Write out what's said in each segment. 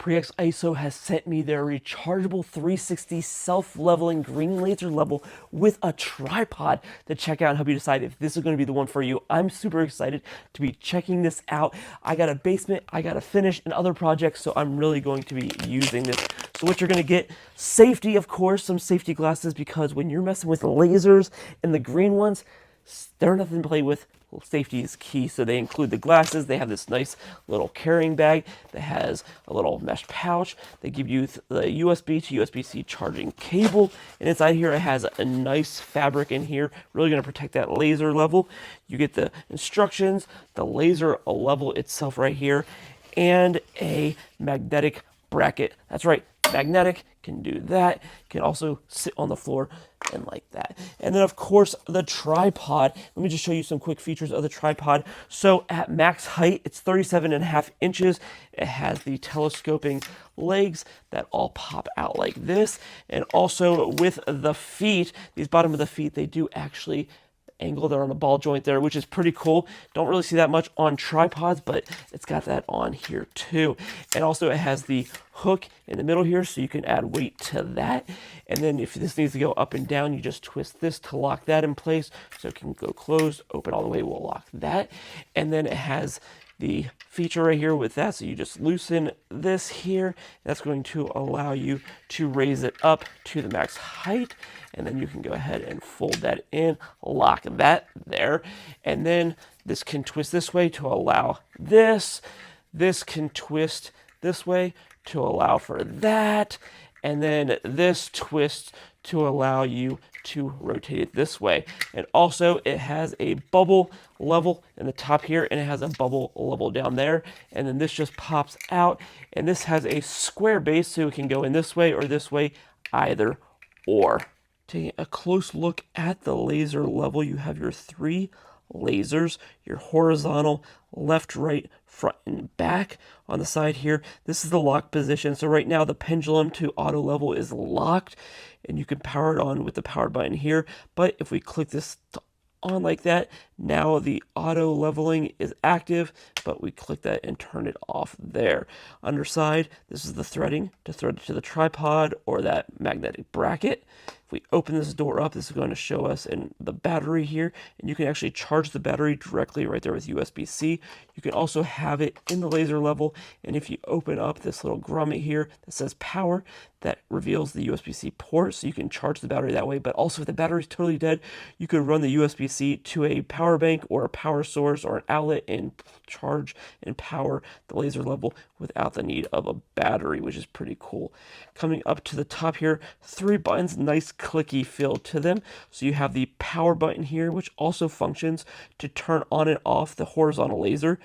Prexiso has sent me their rechargeable 360 self-leveling green laser level with a tripod to check out and help you decide if this is going to be the one for you. I'm super excited to be checking this out. I got a basement, I got to finish, and other projects, so I'm really going to be using this. So what you're going to get, safety, of course, some safety glasses, because when you're messing with lasers and the green ones, they're nothing to play with. Safety is key, so they include the glasses. They have this nice little carrying bag that has a little mesh pouch. They give you the USB to USB-C charging cable, and inside here it has a nice fabric in here, really going to protect that laser level. You get the instructions, the laser level itself right here, and a magnetic bracket. That's right, magnetic, can do that, can also sit on the floor and like that. And then of course the tripod. Let me just show you some quick features of the tripod. So at max height, it's 37.5 inches. It has the telescoping legs that all pop out like this. And also with the feet, these bottom of the feet, they do actually angle there on the ball joint there, which is pretty cool. Don't really see that much on tripods, but it's got that on here too. And also it has the hook in the middle here, so you can add weight to that. And then if this needs to go up and down, you just twist this to lock that in place, so it can go closed, open all the way, we'll lock that. And then it has the feature right here with that, so you just loosen this here. That's going to allow you to raise it up to the max height, and then you can go ahead and fold that in, lock that there, and then this can twist this way to allow this. This can twist this way to allow for that, and then this twists to allow you to rotate it this way. And also it has a bubble level in the top here, and it has a bubble level down there, and then this just pops out, and this has a square base, so it can go in this way or this way, either or. Taking a close look at the laser level, you have your 3 lasers, your horizontal, left, right, front, and back. On the side here, this is the lock position. So right now the pendulum to auto level is locked, and you can power it on with the power button here. But if we click this on like that, now the auto leveling is active, but we click that and turn it off there. Underside, this is the threading to thread it to the tripod or that magnetic bracket. If we open this door up, this is going to show us in the battery here, and you can actually charge the battery directly right there with USB-C. You can also have it in the laser level, and if you open up this little grommet here that says power, that reveals the USB-C port, so you can charge the battery that way. But also if the battery is totally dead, you could run the USB-C to a power bank or a power source or an outlet and charge and power the laser level without the need of a battery, which is pretty cool. Coming up to the top here, 3 buttons, nice clicky feel to them. So you have the power button here, which also functions to turn on and off the horizontal laser.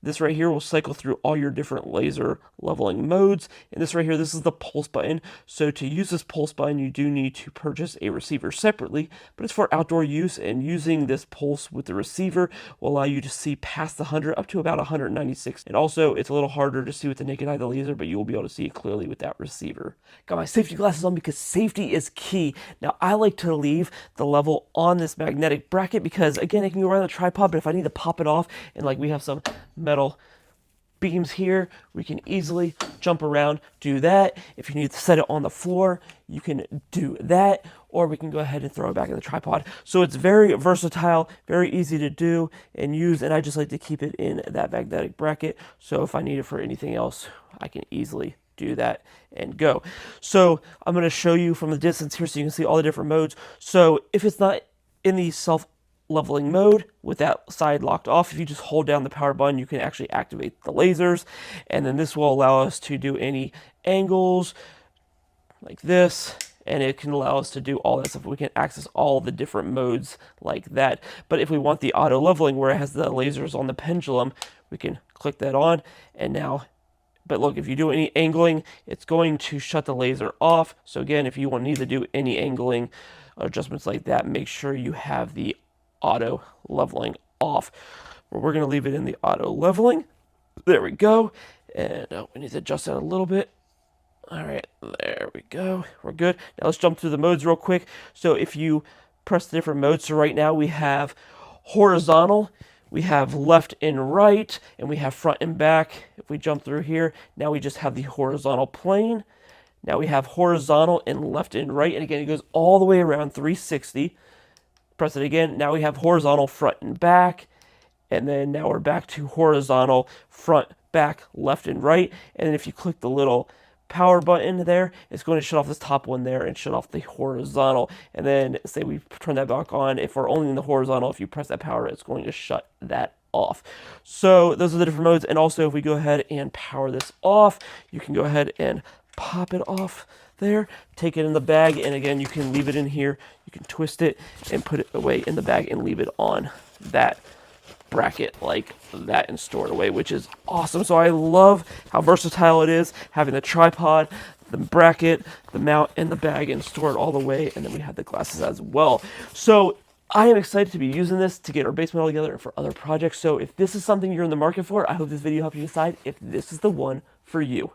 This right here will cycle through all your different laser leveling modes. And this right here, this is the pulse button. So to use this pulse button, you do need to purchase a receiver separately, but it's for outdoor use, and using this pulse with the receiver will allow you to see past the 100 up to about 196. And also it's a little harder to see with the naked eye, the laser, but you will be able to see it clearly with that receiver. Got my safety glasses on because safety is key. Now I like to leave the level on this magnetic bracket because again, it can go around the tripod, but if I need to pop it off, and like we have some metal beams here, we can easily jump around, do that. If you need to set it on the floor, you can do that, or we can go ahead and throw it back in the tripod. So it's very versatile, very easy to do and use, and I just like to keep it in that magnetic bracket, so if I need it for anything else, I can easily do that and go. So I'm going to show you from the distance here so you can see all the different modes. So if it's not in the self-leveling mode with that side locked off, if you just hold down the power button, you can actually activate the lasers, and then this will allow us to do any angles like this, and it can allow us to do all that stuff. We can access all the different modes like that. But if we want the auto leveling where it has the lasers on the pendulum, we can click that on, and now, but look, if you do any angling, it's going to shut the laser off. So again, if you need to do any angling adjustments like that, make sure you have the auto leveling off. We're going to leave it in the auto leveling. There we go. And we need to adjust that a little bit. All right, there we go. We're good. Now let's jump through the modes real quick. So if you press the different modes, so right now we have horizontal, We have left and right, and we have front and back. If we jump through here, now we just have the horizontal plane. Now we have horizontal and left and right, and again, it goes all the way around 360. Press it again. Now we have horizontal front and back, and then now we're back to horizontal front, back, left, and right. And then if you click the little power button there, it's going to shut off this top one there and shut off the horizontal. And then say we turn that back on. If we're only in the horizontal, if you press that power, it's going to shut that off. So those are the different modes. And also if we go ahead and power this off, you can go ahead and pop it off there, take it in the bag, and again, you can leave it in here. You can twist it and put it away in the bag and leave it on that bracket like that and store it away, which is awesome. So I love how versatile it is, having the tripod, the bracket, the mount, and the bag, and store it all the way. And then we have the glasses as well. So I am excited to be using this to get our basement all together and for other projects. So if this is something you're in the market for, I hope this video helped you decide if this is the one for you.